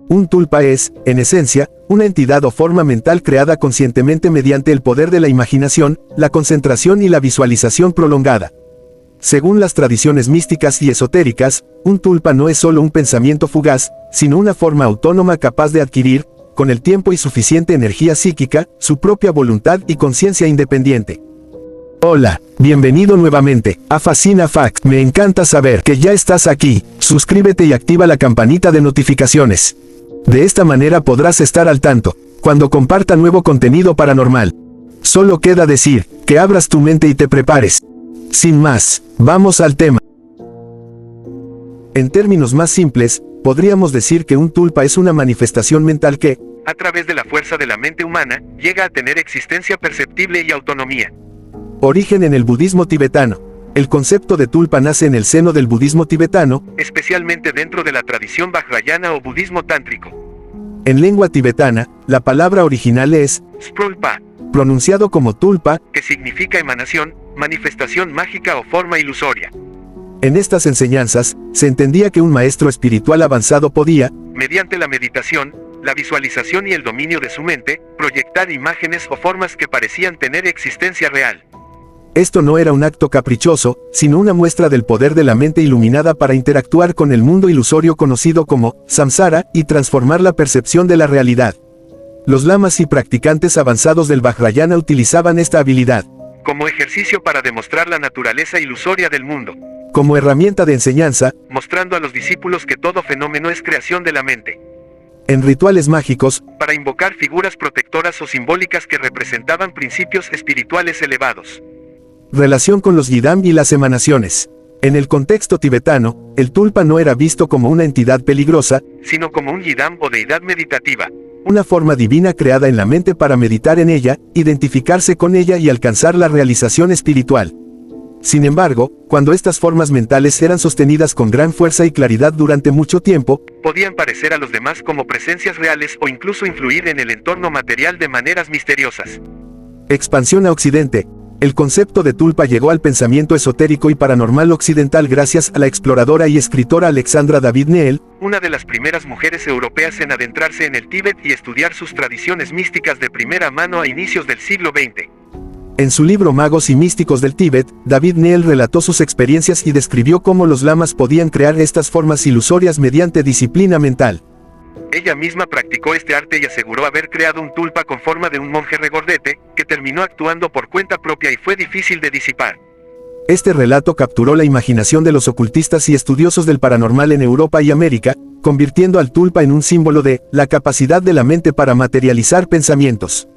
Un tulpa es, en esencia, una entidad o forma mental creada conscientemente mediante el poder de la imaginación, la concentración y la visualización prolongada. Según las tradiciones místicas y esotéricas, un tulpa no es solo un pensamiento fugaz, sino una forma autónoma capaz de adquirir, con el tiempo y suficiente energía psíquica, su propia voluntad y conciencia independiente. Hola, bienvenido nuevamente a Fascina Facts. Me encanta saber que ya estás aquí. Suscríbete y activa la campanita de notificaciones. De esta manera podrás estar al tanto cuando comparta nuevo contenido paranormal. Solo queda decir que abras tu mente y te prepares. Sin más, vamos al tema. En términos más simples, podríamos decir que un tulpa es una manifestación mental que, a través de la fuerza de la mente humana, llega a tener existencia perceptible y autonomía. Origen en el budismo tibetano. El concepto de tulpa nace en el seno del budismo tibetano, especialmente dentro de la tradición vajrayana o budismo tántrico. En lengua tibetana, la palabra original es sprulpa, pronunciado como tulpa, que significa emanación, manifestación mágica o forma ilusoria. En estas enseñanzas, se entendía que un maestro espiritual avanzado podía, mediante la meditación, la visualización y el dominio de su mente, proyectar imágenes o formas que parecían tener existencia real. Esto no era un acto caprichoso, sino una muestra del poder de la mente iluminada para interactuar con el mundo ilusorio conocido como samsara y transformar la percepción de la realidad. Los lamas y practicantes avanzados del Vajrayana utilizaban esta habilidad como ejercicio para demostrar la naturaleza ilusoria del mundo, como herramienta de enseñanza, mostrando a los discípulos que todo fenómeno es creación de la mente. En rituales mágicos, para invocar figuras protectoras o simbólicas que representaban principios espirituales elevados. Relación con los yidam y las emanaciones. En el contexto tibetano, el tulpa no era visto como una entidad peligrosa, sino como un yidam o deidad meditativa. Una forma divina creada en la mente para meditar en ella, identificarse con ella y alcanzar la realización espiritual. Sin embargo, cuando estas formas mentales eran sostenidas con gran fuerza y claridad durante mucho tiempo, podían parecer a los demás como presencias reales o incluso influir en el entorno material de maneras misteriosas. Expansión a Occidente. El concepto de tulpa llegó al pensamiento esotérico y paranormal occidental gracias a la exploradora y escritora Alexandra David Neel, una de las primeras mujeres europeas en adentrarse en el Tíbet y estudiar sus tradiciones místicas de primera mano a inicios del siglo XX. En su libro Magos y Místicos del Tíbet, David Neel relató sus experiencias y describió cómo los lamas podían crear estas formas ilusorias mediante disciplina mental. Ella misma practicó este arte y aseguró haber creado un tulpa con forma de un monje regordete, que terminó actuando por cuenta propia y fue difícil de disipar. Este relato capturó la imaginación de los ocultistas y estudiosos del paranormal en Europa y América, convirtiendo al tulpa en un símbolo de la capacidad de la mente para materializar pensamientos,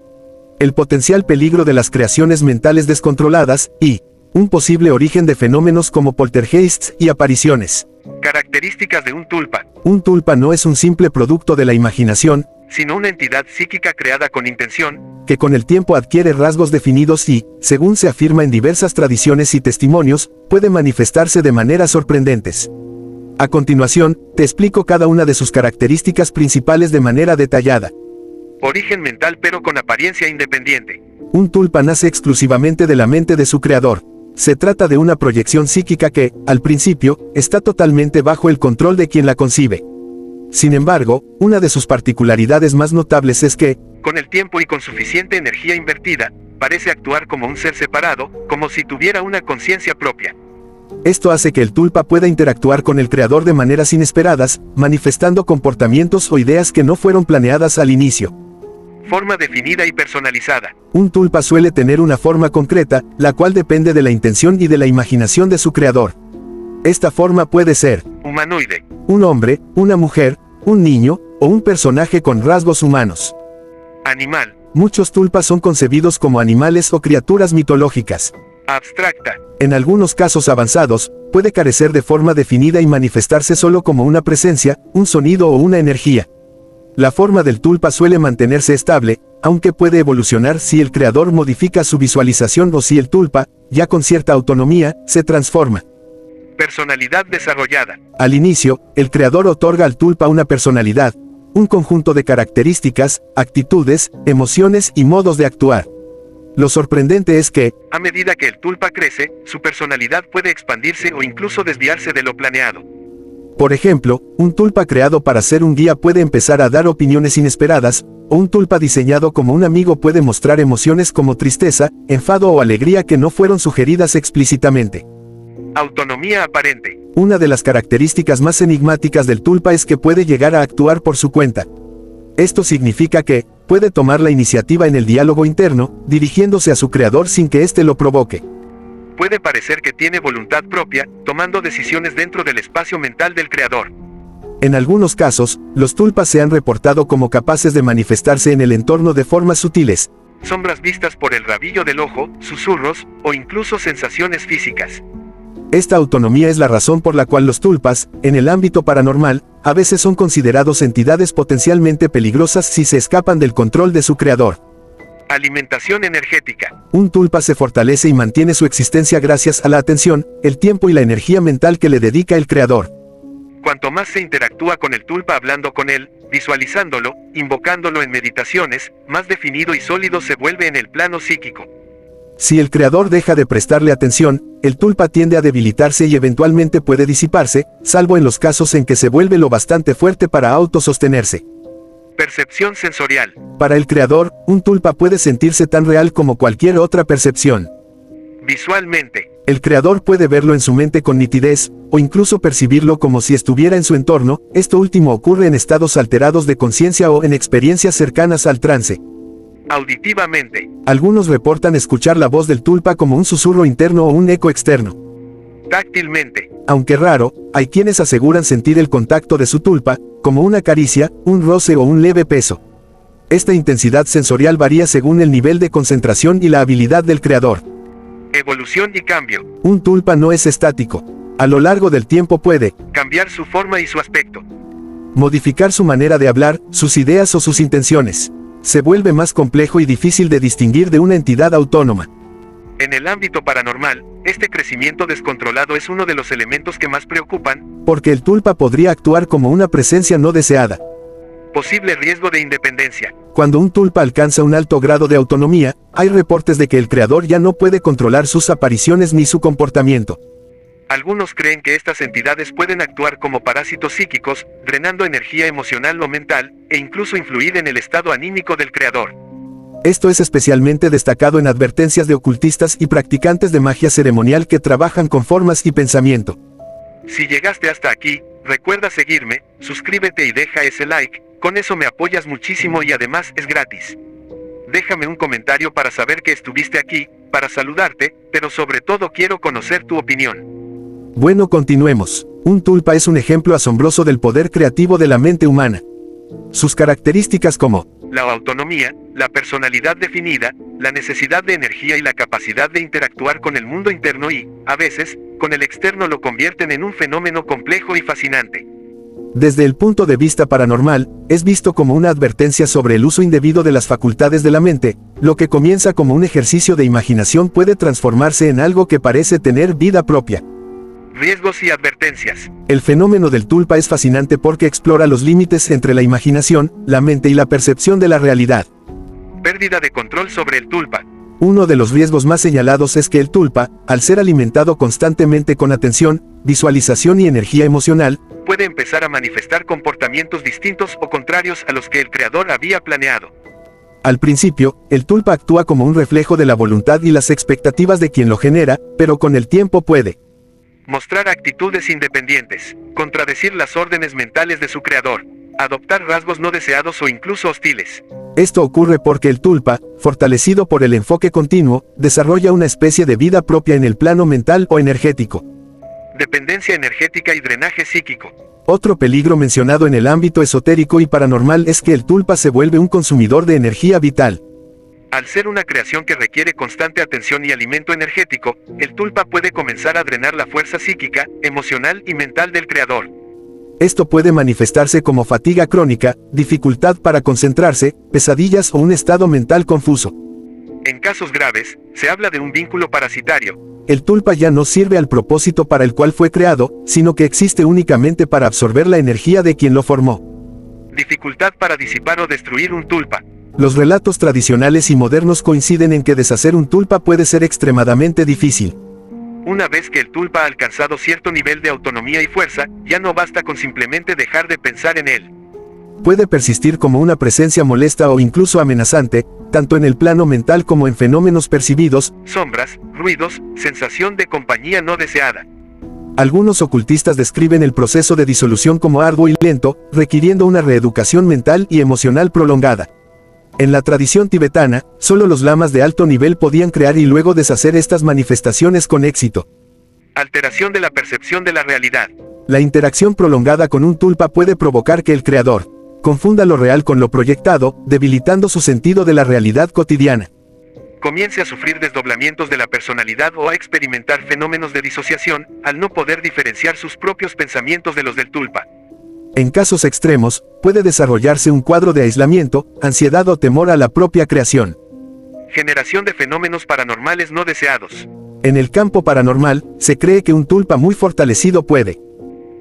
el potencial peligro de las creaciones mentales descontroladas, y un posible origen de fenómenos como poltergeists y apariciones. Características de un tulpa. Un tulpa no es un simple producto de la imaginación, sino una entidad psíquica creada con intención, que con el tiempo adquiere rasgos definidos y, según se afirma en diversas tradiciones y testimonios, puede manifestarse de maneras sorprendentes. A continuación, te explico cada una de sus características principales de manera detallada. Origen mental pero con apariencia independiente. Un tulpa nace exclusivamente de la mente de su creador. Se trata de una proyección psíquica que, al principio, está totalmente bajo el control de quien la concibe. Sin embargo, una de sus particularidades más notables es que, con el tiempo y con suficiente energía invertida, parece actuar como un ser separado, como si tuviera una conciencia propia. Esto hace que el tulpa pueda interactuar con el creador de maneras inesperadas, manifestando comportamientos o ideas que no fueron planeadas al inicio. Forma definida y personalizada. Un tulpa suele tener una forma concreta, la cual depende de la intención y de la imaginación de su creador. Esta forma puede ser humanoide, un hombre, una mujer, un niño, o un personaje con rasgos humanos. Animal. Muchos tulpas son concebidos como animales o criaturas mitológicas. Abstracta. En algunos casos avanzados, puede carecer de forma definida y manifestarse solo como una presencia, un sonido o una energía. La forma del tulpa suele mantenerse estable, aunque puede evolucionar si el creador modifica su visualización o si el tulpa, ya con cierta autonomía, se transforma. Personalidad desarrollada. Al inicio, el creador otorga al tulpa una personalidad, un conjunto de características, actitudes, emociones y modos de actuar. Lo sorprendente es que, a medida que el tulpa crece, su personalidad puede expandirse o incluso desviarse de lo planeado. Por ejemplo, un tulpa creado para ser un guía puede empezar a dar opiniones inesperadas, o un tulpa diseñado como un amigo puede mostrar emociones como tristeza, enfado o alegría que no fueron sugeridas explícitamente. Autonomía aparente. Una de las características más enigmáticas del tulpa es que puede llegar a actuar por su cuenta. Esto significa que puede tomar la iniciativa en el diálogo interno, dirigiéndose a su creador sin que éste lo provoque. Puede parecer que tiene voluntad propia, tomando decisiones dentro del espacio mental del creador. En algunos casos, los tulpas se han reportado como capaces de manifestarse en el entorno de formas sutiles, sombras vistas por el rabillo del ojo, susurros, o incluso sensaciones físicas. Esta autonomía es la razón por la cual los tulpas, en el ámbito paranormal, a veces son considerados entidades potencialmente peligrosas si se escapan del control de su creador. Alimentación energética. Un tulpa se fortalece y mantiene su existencia gracias a la atención, el tiempo y la energía mental que le dedica el creador. Cuanto más se interactúa con el tulpa hablando con él, visualizándolo, invocándolo en meditaciones, más definido y sólido se vuelve en el plano psíquico. Si el creador deja de prestarle atención, el tulpa tiende a debilitarse y eventualmente puede disiparse, salvo en los casos en que se vuelve lo bastante fuerte para autosostenerse. Percepción sensorial. Para el creador, un tulpa puede sentirse tan real como cualquier otra percepción. Visualmente. El creador puede verlo en su mente con nitidez, o incluso percibirlo como si estuviera en su entorno. Esto último ocurre en estados alterados de conciencia o en experiencias cercanas al trance. Auditivamente. Algunos reportan escuchar la voz del tulpa como un susurro interno o un eco externo. Táctilmente. Aunque raro, hay quienes aseguran sentir el contacto de su tulpa, como una caricia, un roce o un leve peso. Esta intensidad sensorial varía según el nivel de concentración y la habilidad del creador. Evolución y cambio. Un tulpa no es estático. A lo largo del tiempo puede cambiar su forma y su aspecto, modificar su manera de hablar, sus ideas o sus intenciones. Se vuelve más complejo y difícil de distinguir de una entidad autónoma. En el ámbito paranormal, este crecimiento descontrolado es uno de los elementos que más preocupan, porque el tulpa podría actuar como una presencia no deseada. Posible riesgo de independencia. Cuando un tulpa alcanza un alto grado de autonomía, hay reportes de que el creador ya no puede controlar sus apariciones ni su comportamiento. Algunos creen que estas entidades pueden actuar como parásitos psíquicos, drenando energía emocional o mental, e incluso influir en el estado anímico del creador. Esto es especialmente destacado en advertencias de ocultistas y practicantes de magia ceremonial que trabajan con formas y pensamiento. Si llegaste hasta aquí, recuerda seguirme, suscríbete y deja ese like, con eso me apoyas muchísimo y además es gratis. Déjame un comentario para saber que estuviste aquí, para saludarte, pero sobre todo quiero conocer tu opinión. Bueno, continuemos. Un tulpa es un ejemplo asombroso del poder creativo de la mente humana. Sus características como la autonomía, la personalidad definida, la necesidad de energía y la capacidad de interactuar con el mundo interno y, a veces, con el externo lo convierten en un fenómeno complejo y fascinante. Desde el punto de vista paranormal, es visto como una advertencia sobre el uso indebido de las facultades de la mente. Lo que comienza como un ejercicio de imaginación puede transformarse en algo que parece tener vida propia. Riesgos y advertencias. El fenómeno del tulpa es fascinante porque explora los límites entre la imaginación, la mente y la percepción de la realidad. Pérdida de control sobre el tulpa. Uno de los riesgos más señalados es que el tulpa, al ser alimentado constantemente con atención, visualización y energía emocional, puede empezar a manifestar comportamientos distintos o contrarios a los que el creador había planeado. Al principio, el tulpa actúa como un reflejo de la voluntad y las expectativas de quien lo genera, pero con el tiempo puede mostrar actitudes independientes, contradecir las órdenes mentales de su creador, adoptar rasgos no deseados o incluso hostiles. Esto ocurre porque el tulpa, fortalecido por el enfoque continuo, desarrolla una especie de vida propia en el plano mental o energético. Dependencia energética y drenaje psíquico. Otro peligro mencionado en el ámbito esotérico y paranormal es que el tulpa se vuelve un consumidor de energía vital. Al ser una creación que requiere constante atención y alimento energético, el tulpa puede comenzar a drenar la fuerza psíquica, emocional y mental del creador. Esto puede manifestarse como fatiga crónica, dificultad para concentrarse, pesadillas o un estado mental confuso. En casos graves, se habla de un vínculo parasitario. El tulpa ya no sirve al propósito para el cual fue creado, sino que existe únicamente para absorber la energía de quien lo formó. Dificultad para disipar o destruir un tulpa. Los relatos tradicionales y modernos coinciden en que deshacer un tulpa puede ser extremadamente difícil. Una vez que el tulpa ha alcanzado cierto nivel de autonomía y fuerza, ya no basta con simplemente dejar de pensar en él. Puede persistir como una presencia molesta o incluso amenazante, tanto en el plano mental como en fenómenos percibidos, sombras, ruidos, sensación de compañía no deseada. Algunos ocultistas describen el proceso de disolución como arduo y lento, requiriendo una reeducación mental y emocional prolongada. En la tradición tibetana, solo los lamas de alto nivel podían crear y luego deshacer estas manifestaciones con éxito. Alteración de la percepción de la realidad. La interacción prolongada con un tulpa puede provocar que el creador confunda lo real con lo proyectado, debilitando su sentido de la realidad cotidiana. Comience a sufrir desdoblamientos de la personalidad o a experimentar fenómenos de disociación, al no poder diferenciar sus propios pensamientos de los del tulpa. En casos extremos, puede desarrollarse un cuadro de aislamiento, ansiedad o temor a la propia creación. Generación de fenómenos paranormales no deseados. En el campo paranormal, se cree que un tulpa muy fortalecido puede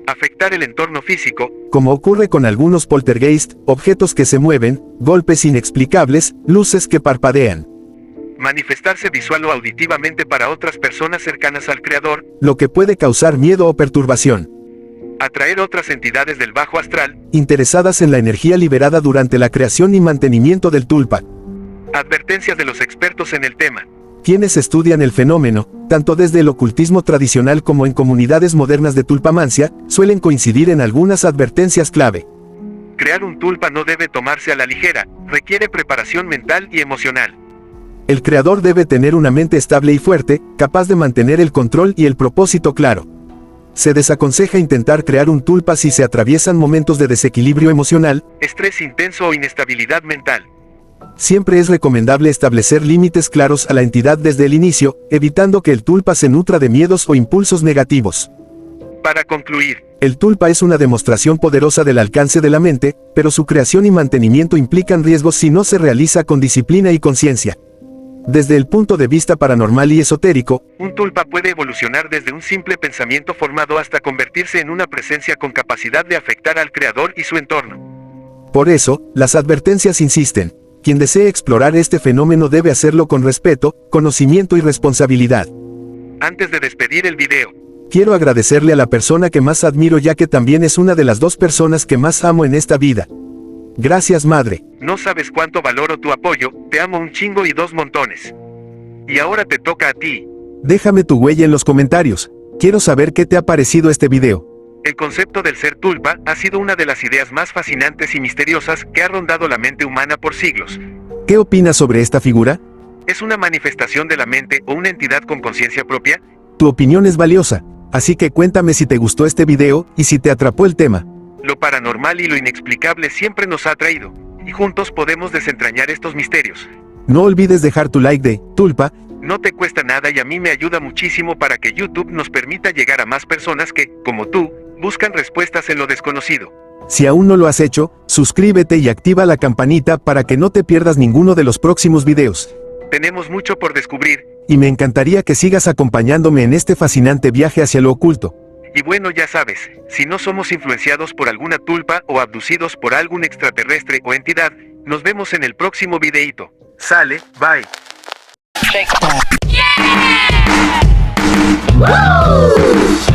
afectar el entorno físico, como ocurre con algunos poltergeist, objetos que se mueven, golpes inexplicables, luces que parpadean. Manifestarse visual o auditivamente para otras personas cercanas al creador, lo que puede causar miedo o perturbación. Atraer otras entidades del bajo astral, interesadas en la energía liberada durante la creación y mantenimiento del tulpa. Advertencias de los expertos en el tema. Quienes estudian el fenómeno, tanto desde el ocultismo tradicional como en comunidades modernas de tulpamancia, suelen coincidir en algunas advertencias clave. Crear un tulpa no debe tomarse a la ligera, requiere preparación mental y emocional. El creador debe tener una mente estable y fuerte, capaz de mantener el control y el propósito claro. Se desaconseja intentar crear un tulpa si se atraviesan momentos de desequilibrio emocional, estrés intenso o inestabilidad mental. Siempre es recomendable establecer límites claros a la entidad desde el inicio, evitando que el tulpa se nutra de miedos o impulsos negativos. Para concluir, el tulpa es una demostración poderosa del alcance de la mente, pero su creación y mantenimiento implican riesgos si no se realiza con disciplina y conciencia. Desde el punto de vista paranormal y esotérico, un tulpa puede evolucionar desde un simple pensamiento formado hasta convertirse en una presencia con capacidad de afectar al creador y su entorno. Por eso, las advertencias insisten: quien desee explorar este fenómeno debe hacerlo con respeto, conocimiento y responsabilidad. Antes de despedir el video, quiero agradecerle a la persona que más admiro, ya que también es una de las dos personas que más amo en esta vida. Gracias, madre. No sabes cuánto valoro tu apoyo, te amo un chingo y dos montones. Y ahora te toca a ti. Déjame tu huella en los comentarios. Quiero saber qué te ha parecido este video. El concepto del ser tulpa ha sido una de las ideas más fascinantes y misteriosas que ha rondado la mente humana por siglos. ¿Qué opinas sobre esta figura? ¿Es una manifestación de la mente o una entidad con conciencia propia? Tu opinión es valiosa, así que cuéntame si te gustó este video y si te atrapó el tema. Lo paranormal y lo inexplicable siempre nos ha atraído, y juntos podemos desentrañar estos misterios. No olvides dejar tu like de tulpa. No te cuesta nada y a mí me ayuda muchísimo para que YouTube nos permita llegar a más personas que, como tú, buscan respuestas en lo desconocido. Si aún no lo has hecho, suscríbete y activa la campanita para que no te pierdas ninguno de los próximos videos. Tenemos mucho por descubrir, y me encantaría que sigas acompañándome en este fascinante viaje hacia lo oculto. Y bueno, ya sabes, si no somos influenciados por alguna tulpa o abducidos por algún extraterrestre o entidad, nos vemos en el próximo videíto. Sale, bye. Yeah! Woo!